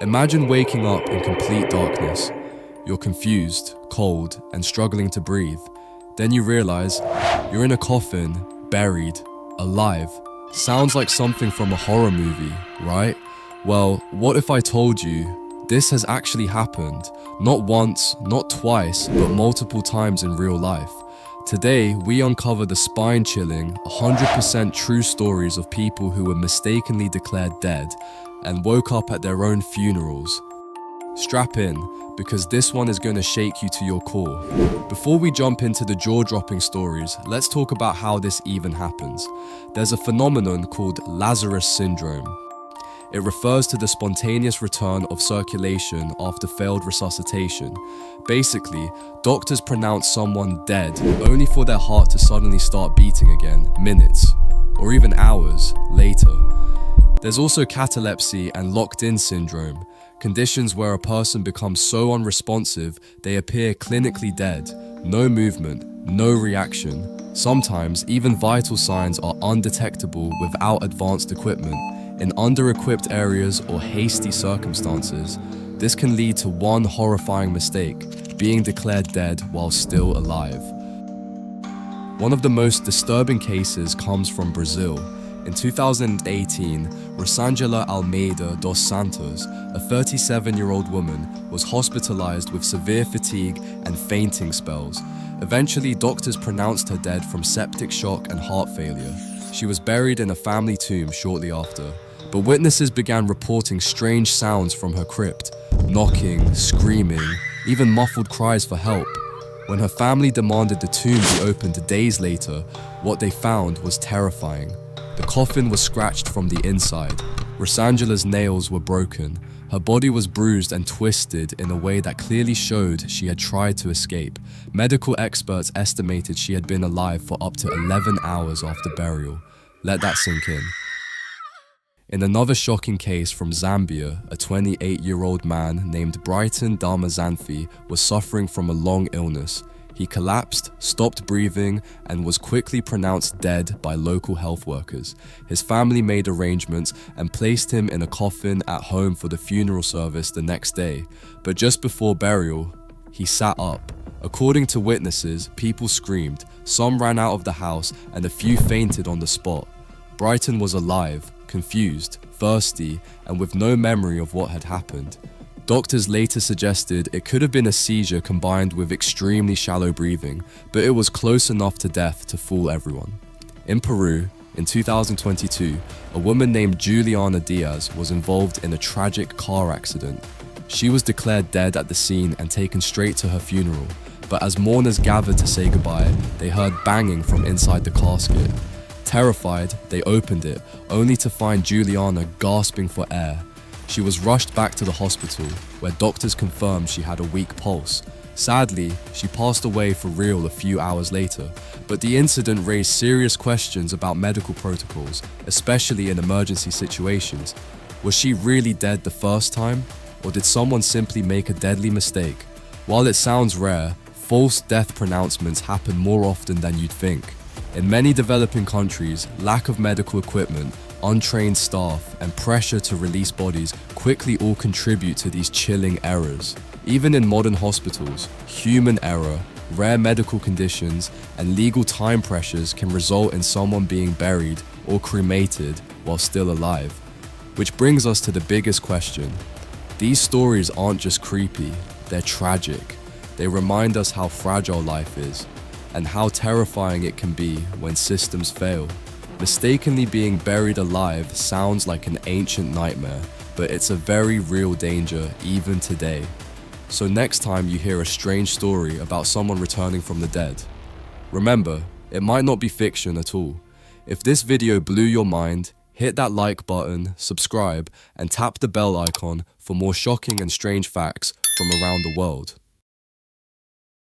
Imagine waking up in complete darkness. You're confused, cold, and struggling to breathe. Then you realize you're in a coffin, buried, alive. Sounds like something from a horror movie, right? Well, what if I told you this has actually happened? Not once, not twice, but multiple times in real life. Today, we uncover the spine-chilling, 100% true stories of people who were mistakenly declared dead and woke up at their own funerals. Strap in, because this one is going to shake you to your core. Before we jump into the jaw-dropping stories, let's talk about how this even happens. There's a phenomenon called Lazarus Syndrome. It refers to the spontaneous return of circulation after failed resuscitation. Basically, doctors pronounce someone dead only for their heart to suddenly start beating again minutes, or even hours later. There's also catalepsy and locked-in syndrome, conditions where a person becomes so unresponsive they appear clinically dead, no movement, no reaction. Sometimes even vital signs are undetectable without advanced equipment. In under-equipped areas or hasty circumstances, this can lead to one horrifying mistake, being declared dead while still alive. One of the most disturbing cases comes from Brazil. In 2018, Rosângela Almeida dos Santos, a 37-year-old woman, was hospitalized with severe fatigue and fainting spells. Eventually, doctors pronounced her dead from septic shock and heart failure. She was buried in a family tomb shortly after, but witnesses began reporting strange sounds from her crypt, knocking, screaming, even muffled cries for help. When her family demanded the tomb be opened days later, what they found was terrifying. The coffin was scratched from the inside. Rosângela's nails were broken. Her body was bruised and twisted in a way that clearly showed she had tried to escape. Medical experts estimated she had been alive for up to 11 hours after burial. Let that sink in. In another shocking case from Zambia, a 28-year-old man named Brighton Darmazanthi was suffering from a long illness. He collapsed, stopped breathing, and was quickly pronounced dead by local health workers. His family made arrangements and placed him in a coffin at home for the funeral service the next day. But just before burial, he sat up. According to witnesses, people screamed, some ran out of the house, and a few fainted on the spot. Brighton was alive, confused, thirsty, and with no memory of what had happened. Doctors later suggested it could have been a seizure combined with extremely shallow breathing, but it was close enough to death to fool everyone. In Peru, in 2022, a woman named Juliana Diaz was involved in a tragic car accident. She was declared dead at the scene and taken straight to her funeral, but as mourners gathered to say goodbye, they heard banging from inside the casket. Terrified, they opened it, only to find Juliana gasping for air. She was rushed back to the hospital, where doctors confirmed she had a weak pulse. Sadly, she passed away for real a few hours later, but the incident raised serious questions about medical protocols, especially in emergency situations. Was she really dead the first time, or did someone simply make a deadly mistake? While it sounds rare, false death pronouncements happen more often than you'd think. In many developing countries, lack of medical equipment, untrained staff, and pressure to release bodies quickly all contribute to these chilling errors. Even in modern hospitals, human error, rare medical conditions, and legal time pressures can result in someone being buried or cremated while still alive. Which brings us to the biggest question. These stories aren't just creepy, they're tragic. They remind us how fragile life is, and how terrifying it can be when systems fail. Mistakenly being buried alive sounds like an ancient nightmare, but it's a very real danger even today. So next time you hear a strange story about someone returning from the dead, remember, it might not be fiction at all. If this video blew your mind, hit that like button, subscribe, and tap the bell icon for more shocking and strange facts from around the world.